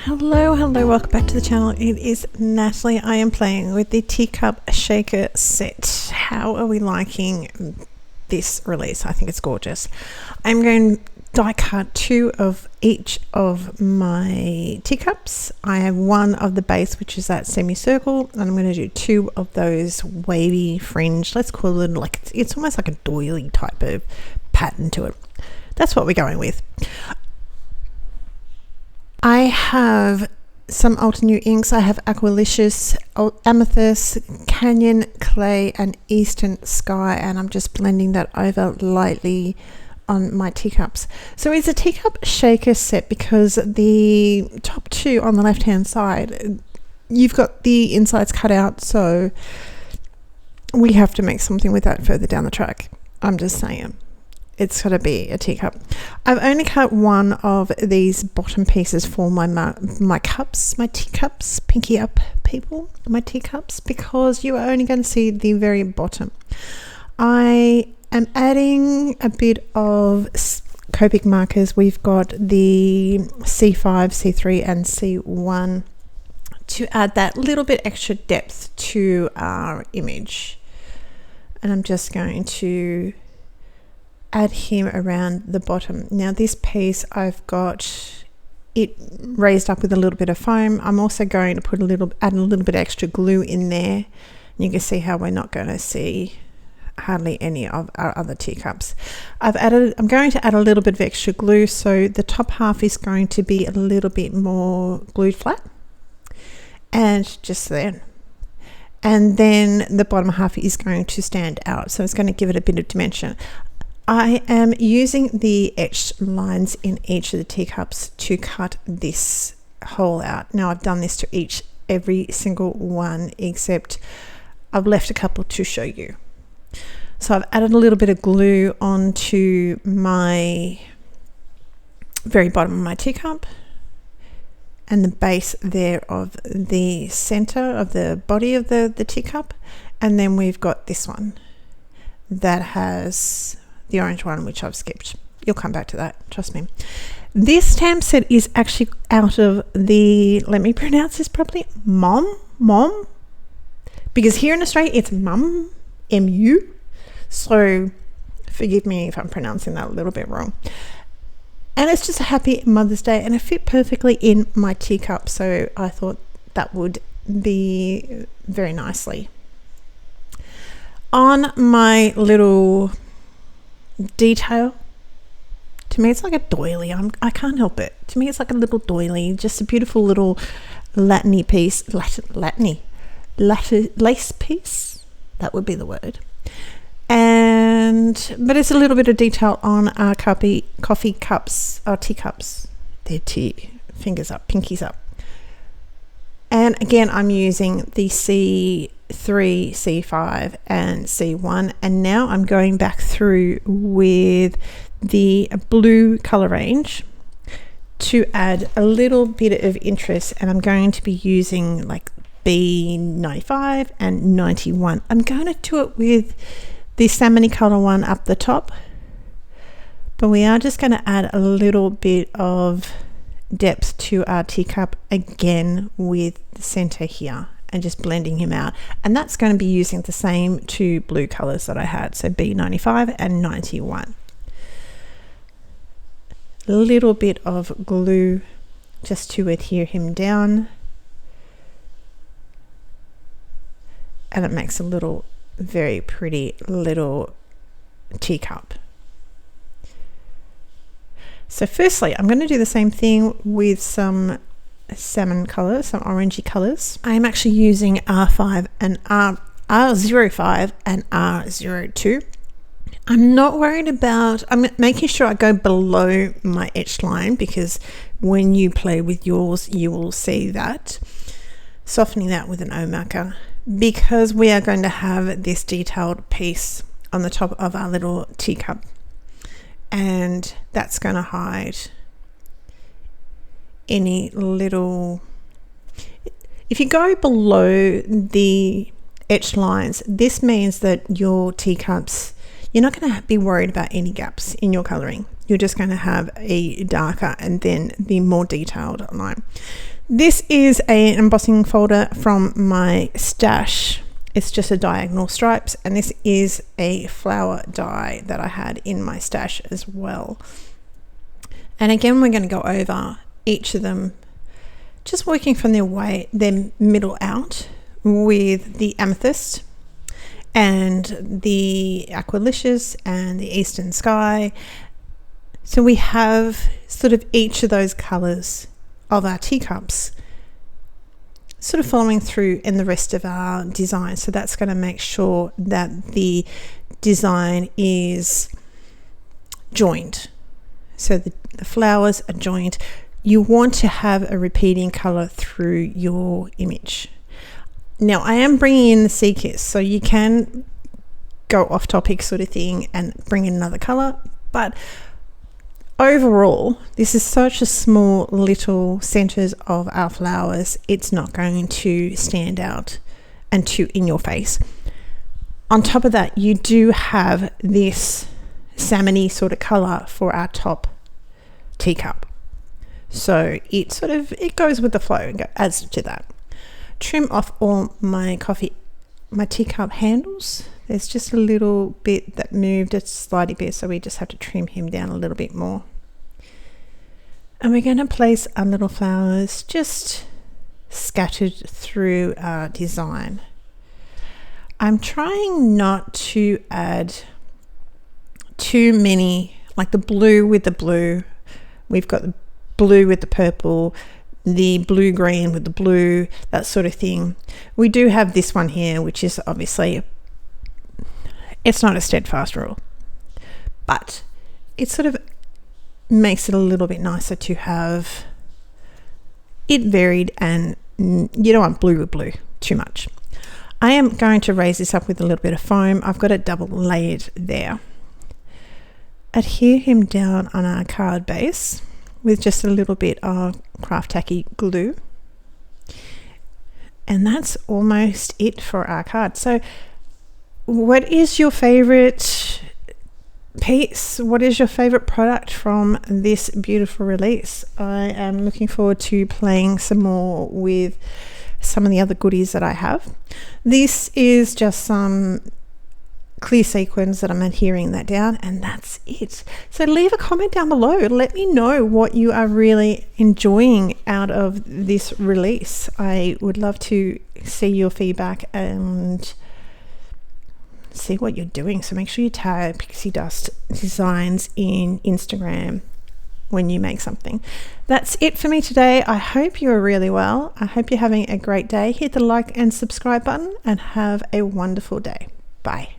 Hello, welcome back to the channel. It is Natalie. I am playing with the teacup shaker set. How are we liking this release? I think it's gorgeous. I'm going to die cut 2 of each of my teacups. I have 1 of the base, which is that semicircle, and I'm going to do 2 of those wavy fringe. Let's call it like it's almost like a doily type of pattern to it. That's what we're going with. I have some Ultra New inks. I have Aqualicious, Amethyst, Canyon, Clay, and Eastern Sky, and I'm just blending that over lightly on my teacups. So it's a teacup shaker set because the top 2 on the left hand side, you've got the insides cut out, so we have to make something with that further down the track. I'm just saying. It's got to be a teacup. I've only cut 1 of these bottom pieces for my cups, my teacups. Pinky up, people, my teacups, because you are only going to see the very bottom. I am adding a bit of Copic markers. We've got the C5, C3, and C1 to add that little bit extra depth to our image. And I'm just going to add him around the bottom. Now this piece, I've got it raised up with a little bit of foam. I'm also going to add a little bit extra glue in there. You can see how we're not going to see hardly any of our other teacups. I'm going to add a little bit of extra glue, so the top half is going to be a little bit more glued flat, and just there. And then the bottom half is going to stand out, so it's going to give it a bit of dimension. I am using the etched lines in each of the teacups to cut this hole out. Now I've done this to every single one, except I've left a couple to show you. So I've added a little bit of glue onto my very bottom of my teacup and the base there of the center of the body of the teacup. And then we've got this one that has the orange one, which I've skipped. You'll come back to that, trust me. This stamp set is actually out of the, let me pronounce this properly, mom, because here in Australia it's mum, M-U, so forgive me if I'm pronouncing that a little bit wrong. And it's just a happy Mother's Day, and it fit perfectly in my teacup, so I thought that would be very nicely. On my little detail, to me it's like a doily. I can't help it. To me it's like a little doily, just a beautiful little lace piece, that would be the word. But it's a little bit of detail on our coffee cups, our teacups. They're fingers up, pinkies up. And again, I'm using the C3, C5, and C1. And now I'm going back through with the blue color range to add a little bit of interest. And I'm going to be using like B95 and 91. I'm going to do it with the salmon color one up the top, but we are just going to add a little bit of depth to our teacup again with the center here and just blending him out. And that's going to be using the same 2 blue colors that I had, so B95 and 91. A little bit of glue just to adhere him down, and it makes a little very pretty little teacup. So firstly, I'm going to do the same thing with some salmon colors, some orangey colors. I am actually using R5 and R05 and R02. I'm not worried about, I'm making sure I go below my etched line, because when you play with yours, you will see that. Softening that with an O marker, because we are going to have this detailed piece on the top of our little teacup, and that's going to hide any little, if you go below the etched lines, this means that your teacups, you're not going to be worried about any gaps in your coloring. You're just going to have a darker and then the more detailed line. This is an embossing folder from my stash. It's just a diagonal stripes, and this is a flower die that I had in my stash as well. And again, we're going to go over each of them, just working from their middle out with the amethyst and the Aqualicious and the Eastern Sky. So we have sort of each of those colors of our teacups sort of following through in the rest of our design. So that's going to make sure that the design is joined. So the flowers are joined. You want to have a repeating color through your image. Now I am bringing in the seed kits, so you can go off topic sort of thing and bring in another color, but overall, this is such a small little centers of our flowers, it's not going to stand out and too in your face. On top of that, you do have this salmony sort of color for our top teacup. So it goes with the flow and adds to that. Trim off all my teacup handles. There's just a little bit that moved a slightly bit, so we just have to trim him down a little bit more. And we're going to place our little flowers just scattered through our design. I'm trying not to add too many, like the blue with the blue. We've got the blue with the purple, the blue green with the blue, that sort of thing. We do have this one here, which is obviously, it's not a steadfast rule, but it sort of makes it a little bit nicer to have it varied, and you don't want blue with blue too much. I am going to raise this up with a little bit of foam. I've got it double layered there. Adhere him down on our card base with just a little bit of craft tacky glue, and that's almost it for our card. So what is your favorite piece? What is your favorite product from this beautiful release? I am looking forward to playing some more with some of the other goodies that I have. This is just some clear sequins that I'm adhering that down, and that's it. So leave a comment down below. Let me know what you are really enjoying out of this release. I would love to see your feedback and see what you're doing. So make sure you tag Pixie Dust Designs in Instagram when you make something. That's it for me today. I hope you're really well. I hope you're having a great day. Hit the like and subscribe button and have a wonderful day. Bye.